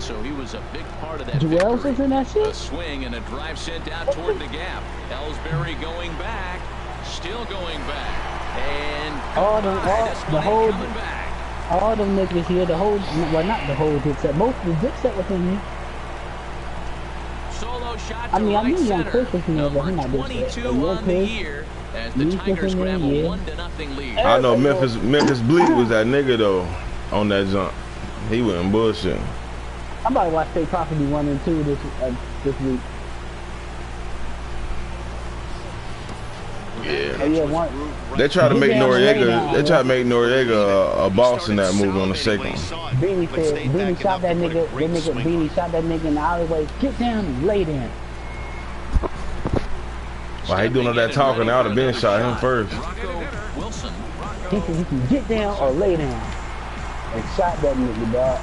so he was a big part of that Joel's victory. in that shit? A swing and a drive sent out toward the gap. Ellsbury going back, still going back, and the whole coming back. All them niggas here, well, not the whole dick set, most of the dick set was in here. Solo shot to I mean, I right knew Young center. Chris was in there, but he not dick set. 22 on the year as the Tigers grab a 1-0 lead. I know Memphis Bleak was that nigga though on that jump. He wasn't bullshitting. I'm about to watch State Property 1 and 2 this week. Yeah. They try to make Noriega. They try to make Noriega a boss in that movie on the second one. Beanie shot that nigga. Beanie shot that nigga in the alleyway. Get down and lay down. Why he doing all that talking? I would have been shot him first. He can get down or lay down. And shot that nigga, dog.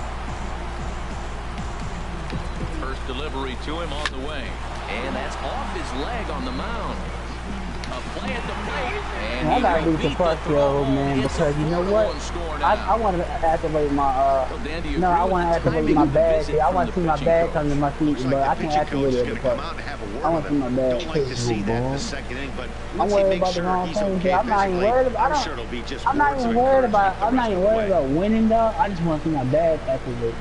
First delivery to him on the way. And that's off his leg on the mound. A play at the plate. And I gotta leave the first row, man, because you know what? I want to activate my I want to activate my bag. I want to see my bag come to my feet, but I can't activate it because I want to see my bag. I'm worried about the wrong thing. I'm not even worried about. I'm not even worried about winning, though. I just want to see my bag activate.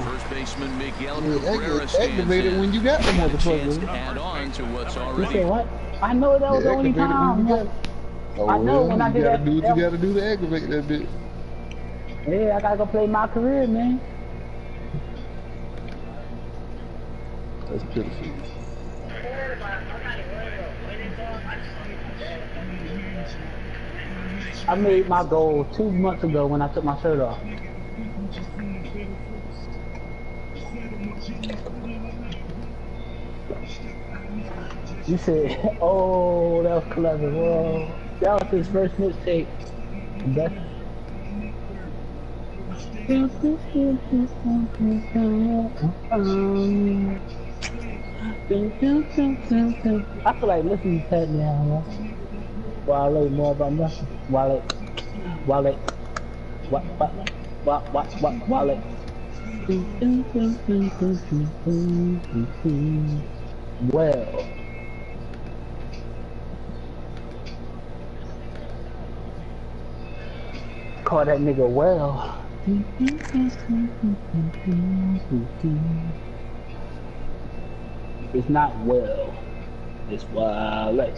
First baseman Miguel Cabrera activate it when you got the motherfucker. Add on to what's already. You say what? I know that was the only time. I know when I did that. You gotta do to activate that bitch. Yeah, I gotta go play my career, man. That's pitiful. I made my goal 2 months ago when I took my shirt off. You said, oh, that was clever. Whoa. That was his first mistake. I feel like listening to that now, man. Wale more about nothing. Wale. Wale. Well. Call that nigga well. It's not well. It's Wale.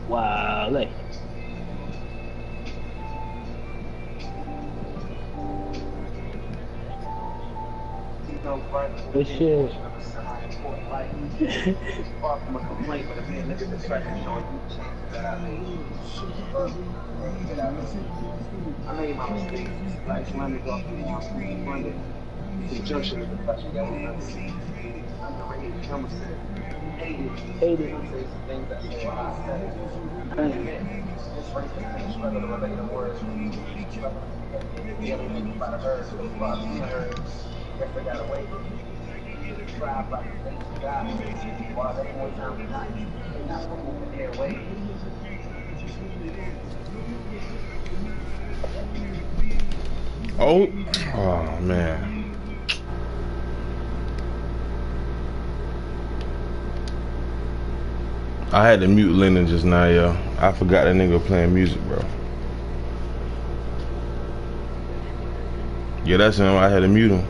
Wale. Good shit. Far from a complaint, but if man, look at the track and showing you that I made my mistakes, like slamming off the wall, Monday, in conjunction with the pressure that was underrated camera set. Hated. Some things that say what I said. I admit, this race has been struggle to relate the words. The other thing about a bird, so it's about her. Guess I got away. Tribe like the things you got. While they want to be nice, they're not moving their way. Oh man. I had to mute Lennon just now, yo. I forgot that nigga playing music, bro. Yeah, that's him. I had to mute him.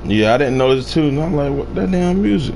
Yeah, I didn't notice too, and I'm like, what that damn music?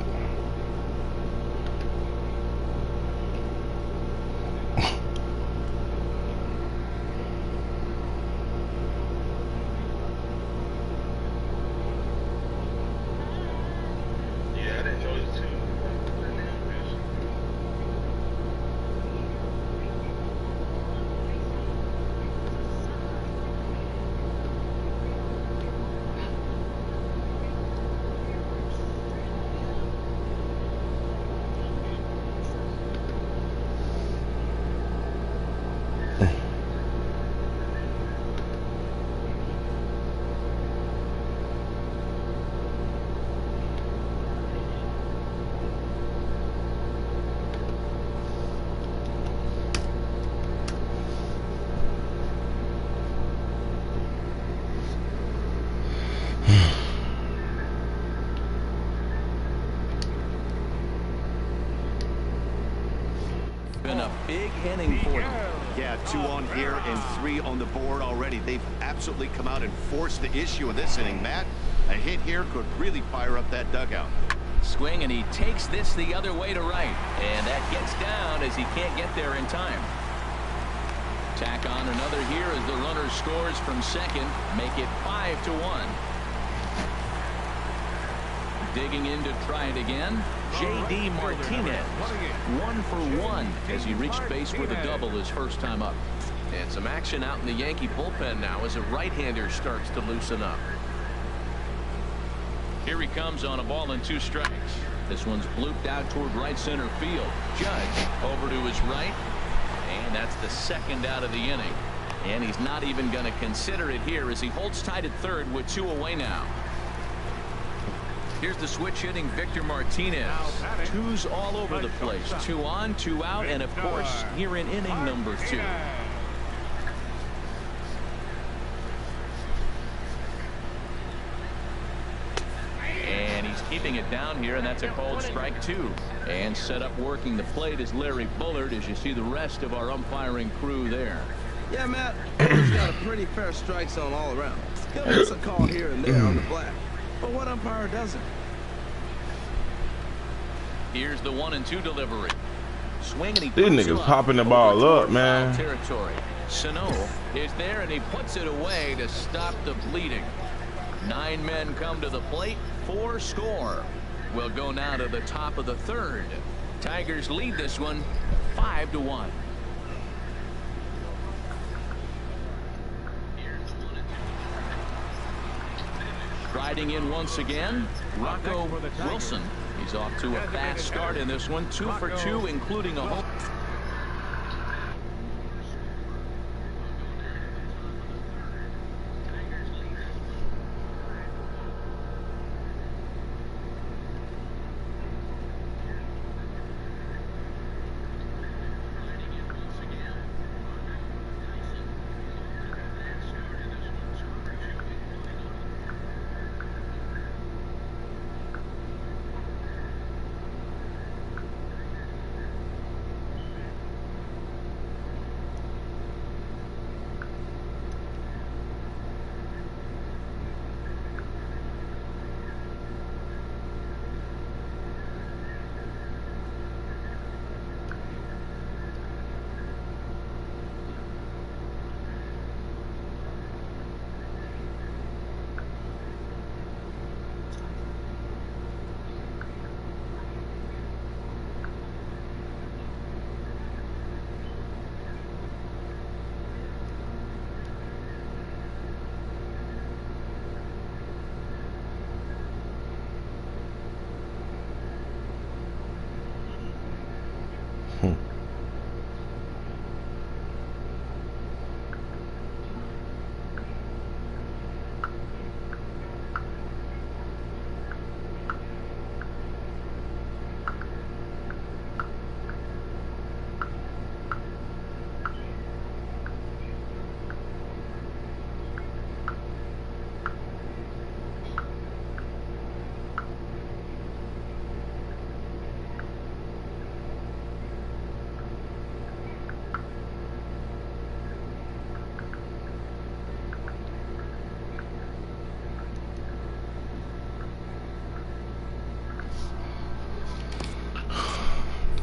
2 on here and 3 on the board already. They've absolutely come out and forced the issue in this inning, Matt. A hit here could really fire up that dugout. Swing, and he takes this the other way to right. And that gets down as he can't get there in time. Tack on another here as the runner scores from second. Make it 5-1. Digging in to try it again. J.D. Martinez, 1 for 1 as he reached base with a double his first time up. And some action out in the Yankee bullpen now as a right-hander starts to loosen up. Here he comes on a ball and 2 strikes. This one's blooped out toward right center field. Judge over to his right. And that's the second out of the inning. And he's not even going to consider it here as he holds tight at third with 2 away now. Here's the switch hitting Victor Martinez. 2s all over the place. 2 on, 2 out, and of course here in inning number 2. And he's keeping it down here, and that's a called strike 2. And set up working the plate is Larry Bullard as you see the rest of our umpiring crew there. Yeah, Matt, he's got a pretty fair strike zone all around. He'll miss a call here and there on the black. But what umpire doesn't? Here's the 1-2 delivery. Swing, and he These niggas popping the ball up, man. Territory. Sano is there, and he puts it away to stop the bleeding. 9 men come to the plate. 4 score. We'll go now to the top of the third. Tigers lead this one 5-1. Riding in once again, Rocco Wilson. He's off to a fast start in this one. 2 for 2, including a home.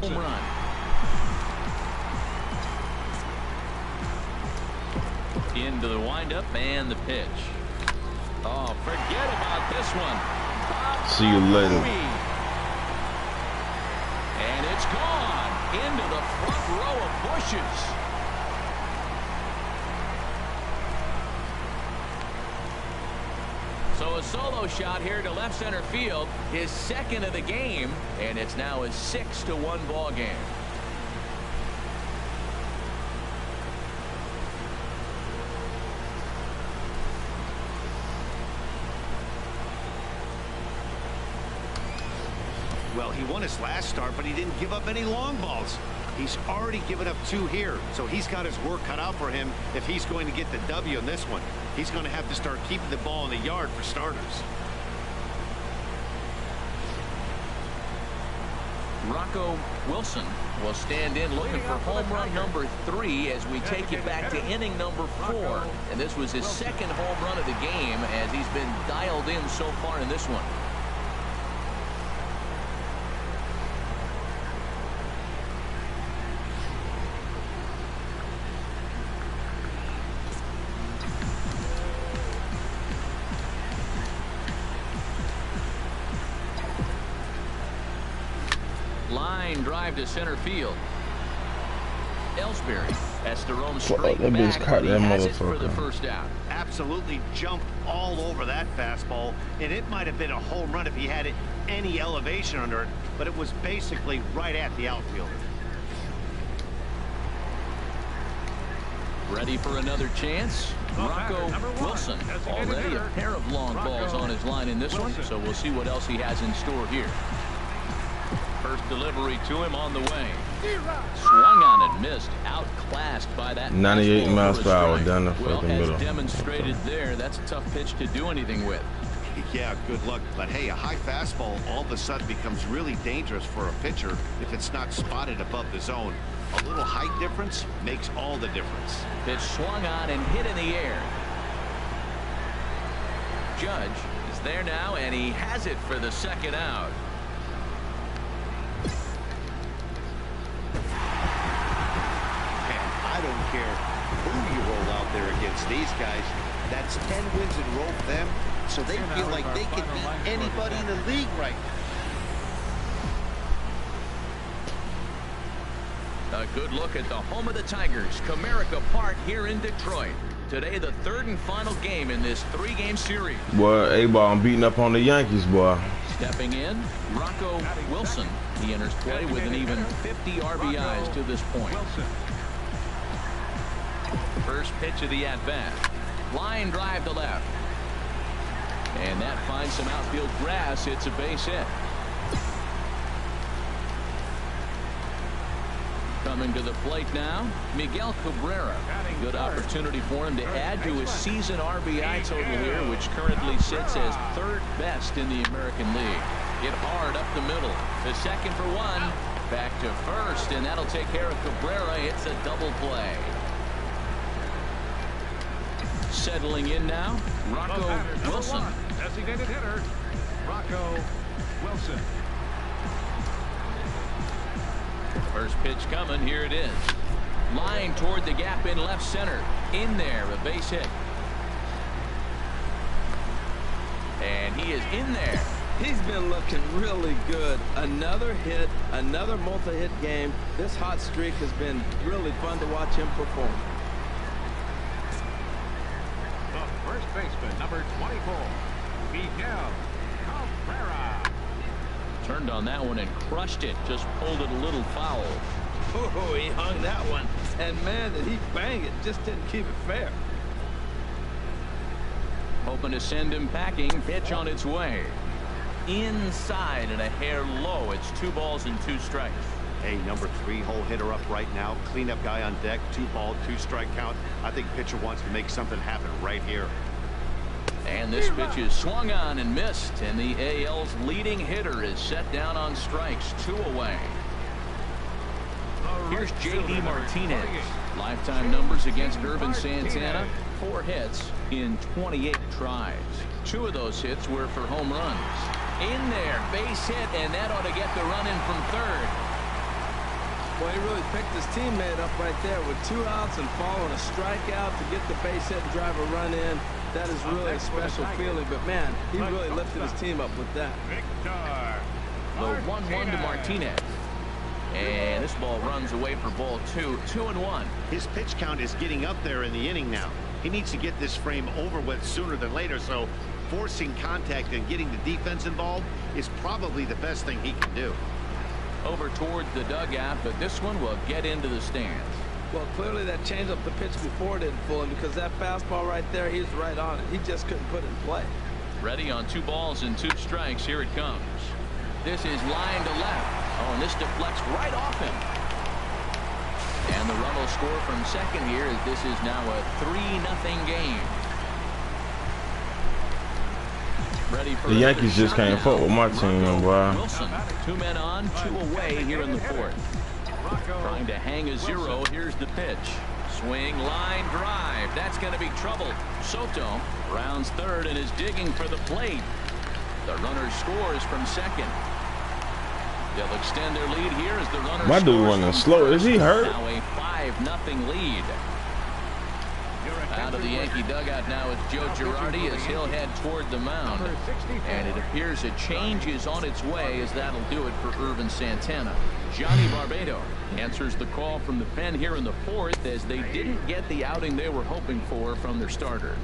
Home run. Into the windup and the pitch. Oh, forget about this one. See you later. And it's gone into the front row of bushes. So a solo shot here to left center field, his second of the game, and it's now a 6-1 ball game. Well, he won his last start, but he didn't give up any long balls. He's already given up 2 here, so he's got his work cut out for him if he's going to get the W in this one. He's going to have to start keeping the ball in the yard for starters. Rocco Wilson will stand in looking for home run number 3 as we take it back to inning number 4. And this was his second home run of the game as he's been dialed in so far in this one. Line drive to center field. Ellsbury has to roam straight that bitch back, caught but he that has it for the motherfucker. first out. Absolutely jumped all over that fastball, and it might have been a home run if he had any elevation under it, but it was basically right at the outfielder. Ready for another chance? Rocco Wilson. Already a pair of long balls on his line in this one, so we'll see what else he has in store here. First delivery to him on the way. Swung on and missed. Outclassed by that 98 miles per hour strike. down the Well, fucking as middle. demonstrated there, that's a tough pitch to do anything with. Yeah, good luck. But hey, a high fastball all of a sudden becomes really dangerous for a pitcher if it's not spotted above the zone. A little height difference makes all the difference. Pitch swung on and hit in the air. Judge is there now, and he has it for the second out. I don't care who you roll out there against these guys. That's 10 wins in a row for them, so they feel like they can beat anybody in the league right now. A good look at the home of the Tigers, Comerica Park here in Detroit. Today, the third and final game in this 3-game series. Boy, A-Ball beating up on the Yankees, boy. Stepping in, Rocco Wilson. He enters play with an even 50 RBIs to this point. First pitch of the at-bat. Line drive to left. And that finds some outfield grass. It's a base hit. Coming to the plate now, Miguel Cabrera. Good opportunity for him to add to his season RBI total here, which currently sits as third best in the American League. Hit hard up the middle. To second for 1. Back to first, and that'll take care of Cabrera. It's a double play. Settling in now, Rocco Wilson. Designated hitter, Rocco Wilson. First pitch coming. Here it is. Line toward the gap in left center. In there, a base hit. And he is in there. He's been looking really good. Another hit, another multi-hit game. This hot streak has been really fun to watch him perform. The first baseman, number 24, Miguel Cabrera. Turned on that one and crushed it. Just pulled it a little foul. Oh, he hung that one. And man, did he bang it. Just didn't keep it fair. Hoping to send him packing. Pitch on its way. Inside and a hair low. It's 2 balls and 2 strikes. Hey, number 3 hole hitter up right now. Cleanup guy on deck. 2 ball, 2 strike count. I think pitcher wants to make something happen right here. And this pitch is swung on and missed. And the AL's leading hitter is set down on strikes. 2 away. Here's J.D. Martinez. Lifetime numbers against Irvin Santana. 4 hits in 28 tries. 2 of those hits were for home runs. In there, base hit, and that ought to get the run in from third. Well, he really picked his teammate up right there with 2 outs and following a strikeout to get the base hit and drive a run in. That is really a special feeling, but man, he really lifted his team up with that. The 1-1 to Martinez. And this ball runs away for ball 2. 2-1. His pitch count is getting up there in the inning now. He needs to get this frame over with sooner than later, so forcing contact and getting the defense involved is probably the best thing he can do. Over towards the dugout, but this one will get into the stands. Well, clearly that changeup the pitch before didn't fool him because that fastball right there, he's right on it. He just couldn't put it in play. Ready on 2 balls and 2 strikes. Here it comes. This is line to left. Oh, and this deflects right off him. And the run will score from second here as this is now a 3-0 game. Ready for The Yankees just can't fuck with my team, boy. Wilson, 2 men on, 2 away here in the 4th. Trying to hang a 0. Here's the pitch. Swing, line drive. That's going to be trouble. Soto rounds 3rd and is digging for the plate. The runner scores from 2nd. They'll extend their lead here as the runner My dude running slow. Is he hurt? Now a 5-0 lead. Out of the Yankee dugout now is Joe Girardi as he'll head toward the mound. And it appears a change is on its way as that'll do it for Irvin Santana. Johnny Barbado answers the call from the pen here in the 4th as they didn't get the outing they were hoping for from their starter.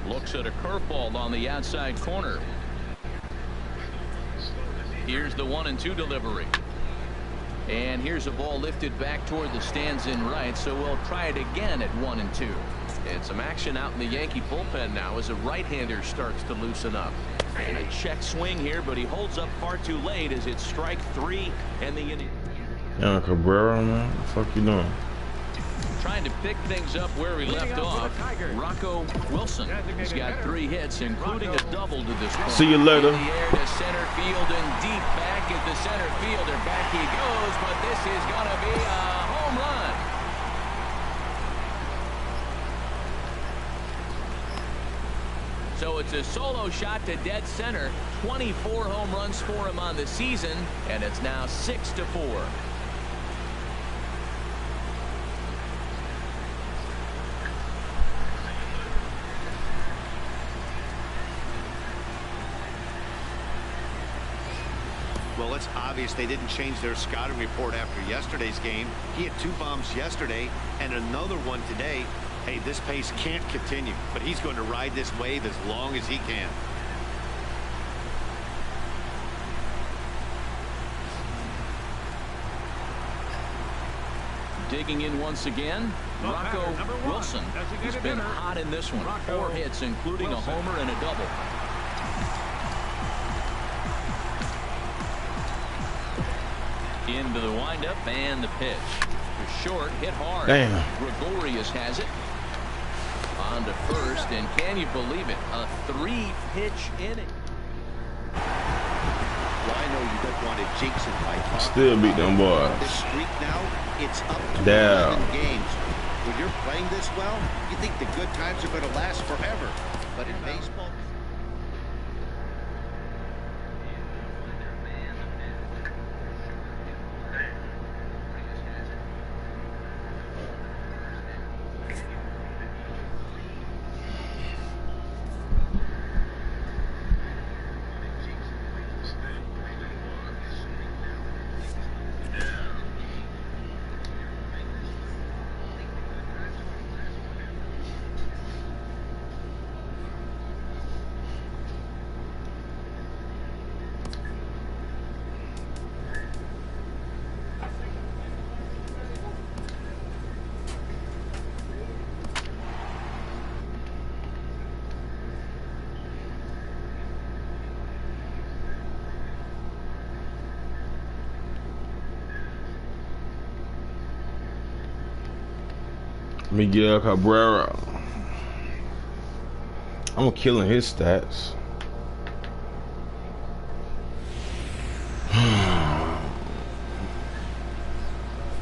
Looks at a curveball on the outside corner. Here's the 1-2 delivery. And here's a ball lifted back toward the stands in right, so we'll try it again at 1-2. And some action out in the Yankee bullpen now as a right-hander starts to loosen up. And a check swing here, but he holds up far too late as it's strike 3 and the inning. Young Cabrera, man. What the fuck you doing? Trying to pick things up where he left off. Rocco Wilson. He's got 3 hits, including a double to this point. See you later. In the air to center field and deep back at the center fielder. Back he goes, but this is going to be a home run. So it's a solo shot to dead center. 24 home runs for him on the season, and it's now 6-4. Well, it's obvious they didn't change their scouting report after yesterday's game. He had 2 bombs yesterday and another one today. Hey, this pace can't continue, but he's going to ride this wave as long as he can. Digging in once again, Rocco Wilson. He's been hot in this one. 4 hits, including a homer and a double. Into the windup and the pitch. Short, hit hard. Damn. Gregorius has it. On to first, and can you believe it? A 3-pitch inning. Well, I know you don't want to jinx it by talking. Still beat them boys. This streak now, it's up to Damn. 11 games. When you're playing this well, you think the good times are going to last forever. But in baseball... Miguel Cabrera. I'm killing his stats.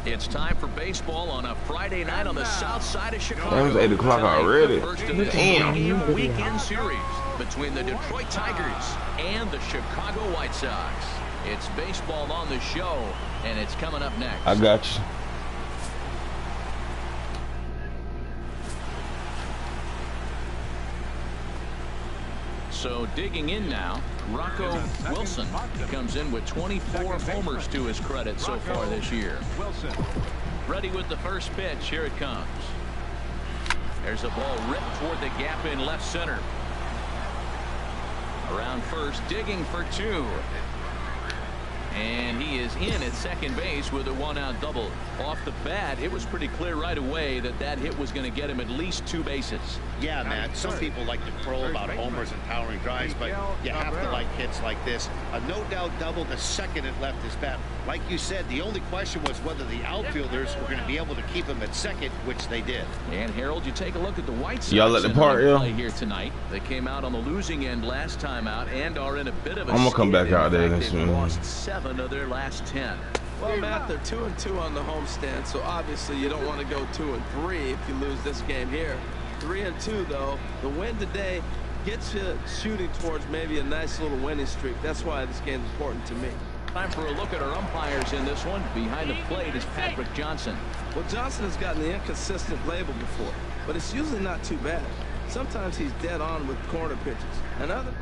It's time for baseball on a Friday night on the south side of Chicago. It was 8 o'clock already. Damn. Weekend series between the Detroit Tigers and the Chicago White Sox. It's baseball on the show, and it's coming up next. I got you. So digging in now, Rocco Wilson. He comes in with 24 homers to his credit so far this year. Ready with the first pitch. Here it comes. There's a ball ripped toward the gap in left center. Around first, digging for 2. And he is in at second base with a 1-out double. Off the bat, it was pretty clear right away that that hit was going to get him at least 2 bases. Yeah, Matt, some people like to crow about homers and powering drives, but you have to like hits like this. A no-doubt double to second and left his bat Like you said, the only question was whether the outfielders were going to be able to keep him at second, which they did. And Harold, you take a look at the White Sox. Y'all let the part, play here tonight. They came out on the losing end last time out and are in a bit of a I'm gonna come back out there this They've one. lost 7 of their last 10. Well, Matt, they're 2-2 on the homestand, so obviously you don't want to go 2-3 if you lose this game here. 3-2 though. The win today gets you shooting towards maybe a nice little winning streak. That's why this game is important to me. Time for a look at our umpires in this one. Behind the plate is Patrick Johnson. Well, Johnson has gotten the inconsistent label before, but it's usually not too bad. Sometimes he's dead on with corner pitches. Another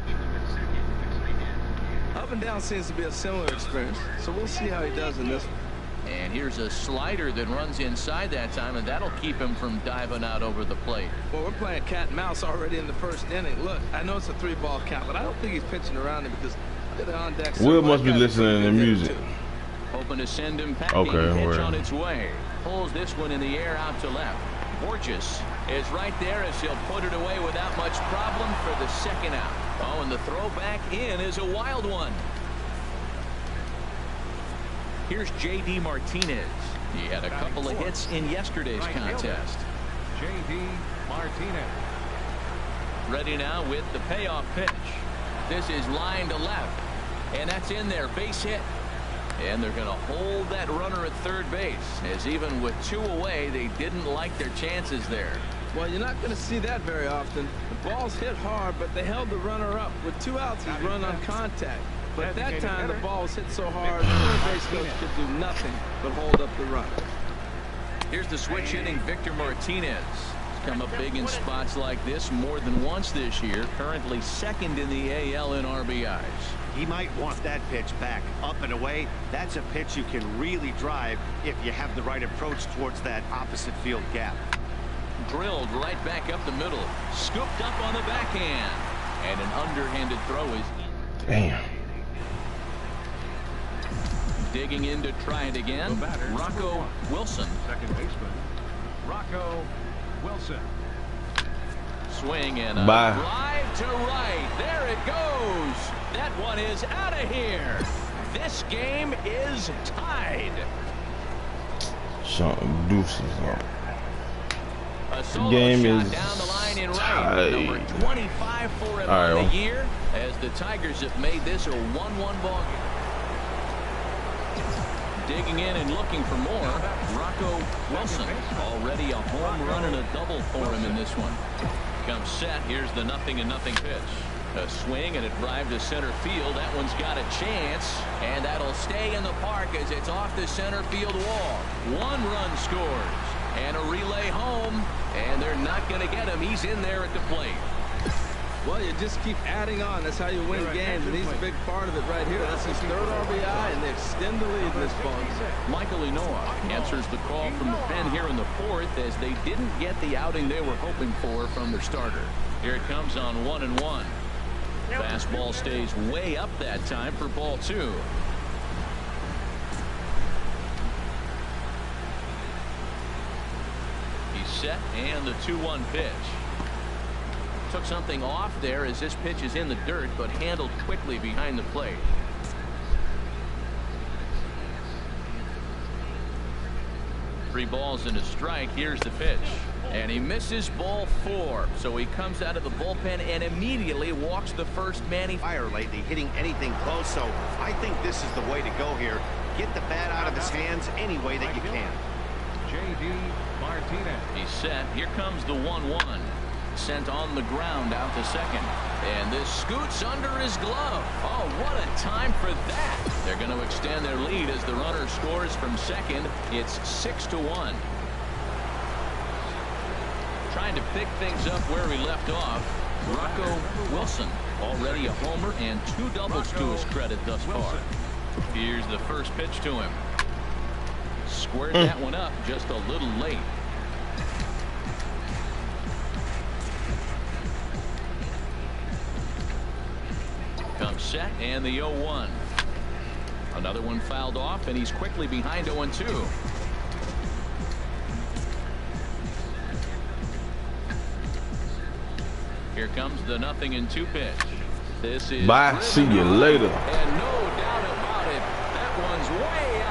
up and down seems to be a similar experience, so we'll see how he does in this one. And here's a slider that runs inside that time, and that'll keep him from diving out over the plate. Well, we're playing cat and mouse already in the first inning. Look, I know it's a 3-ball count, but I don't think he's pitching around him because they're on deck. Will must be listening to music. Hoping to send him packing. Okay, Pitch on its way. Pulls this one in the air out to left. Borges is right there as he'll put it away without much problem for the second out. Oh, and the throw back in is a wild one. Here's J.D. Martinez. He had a couple of hits in yesterday's contest. J.D. Martinez. Ready now with the payoff pitch. This is line to left. And that's in there. Base hit. And they're going to hold that runner at third base, as even with 2 away, they didn't like their chances there. Well, you're not going to see that very often. The ball's hit hard, but they held the runner up. With 2 outs, he's run on contact. But that time, the ball was hit so hard, the third base coach could do nothing but hold up the run. Here's the switch hitting Victor Martinez. He's come up big in spots like this more than once this year. Currently second in the AL in RBIs. He might want that pitch back, up and away. That's a pitch you can really drive if you have the right approach towards that opposite field gap. Drilled right back up the middle. Scooped up on the backhand. And an underhanded throw is... Damn. Digging in to try it again. Rocco Wilson. Second baseman, Rocco Wilson. Swing and a Bye. drive to right. There it goes. That one is out of here. This game is tied. Something deuces up. A solo game shot is down the line in right. tied. Number 25 for him on the year, as the Tigers have made this a 1-1 ball game. Digging in and looking for more. Rocco Wilson, already a home run and a double for him in this one. Comes set. Here's the 0-0 pitch. A swing and a drive to center field. That one's got a chance, and that'll stay in the park as it's off the center field wall. 1 run scores, and a relay home, and they're not going to get him. He's in there at the plate. Well, you just keep adding on. That's how you win games, and he's a big part of it right here. That's his 3rd RBI, and they extend the lead in this ball game. Michael Inoa answers the call from the pen here in the 4th, as they didn't get the outing they were hoping for from their starter. Here it comes on 1-1. Fastball stays way up that time for ball 2. He's set, and the 2-1 pitch. Took something off there as this pitch is in the dirt, but handled quickly behind the plate. Three balls and a strike. Here's the pitch. And he misses ball 4. So he comes out of the bullpen and immediately walks the first man. Fire lately, hitting anything close, so I think this is the way to go here. Get the bat out of his hands any way that you can. J.D. Martinez. He's set. Here comes the 1-1. Sent on the ground out to second. And this scoots under his glove. Oh, what a time for that. They're going to extend their lead as the runner scores from second. It's 6-1. Trying to pick things up where we left off. Rocco Wilson, already a homer and 2 doubles to his credit thus far. Here's the first pitch to him. Squared that one up just a little late. Comes set, and the 0-1. Another one fouled off, and he's quickly behind 0-2. Here comes the 0-2 pitch. This is bye. See you later. And no doubt about it, that one's way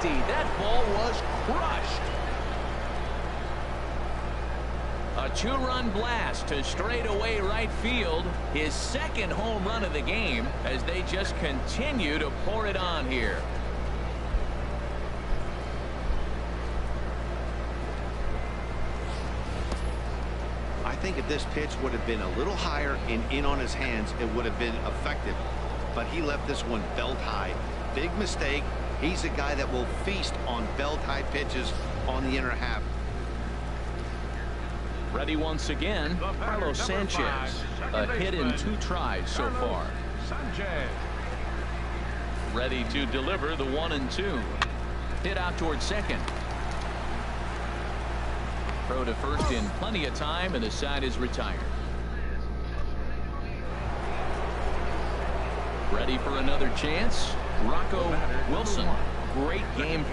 empty. That ball was crushed. A two-run blast to straightaway right field. His second home run of the game as they just continue to pour it on here. I think if this pitch would have been a little higher and in on his hands, it would have been effective. But he left this one belt high. Big mistake. He's a guy that will feast on belt high pitches on the inner half. Ready once again, Carlos Sanchez. A hit in 2 tries so far. Sanchez. Ready to deliver the 1-2. Hit out towards second. Throw to first in plenty of time, and the side is retired. Ready for another chance. Rocco Wilson. Great game.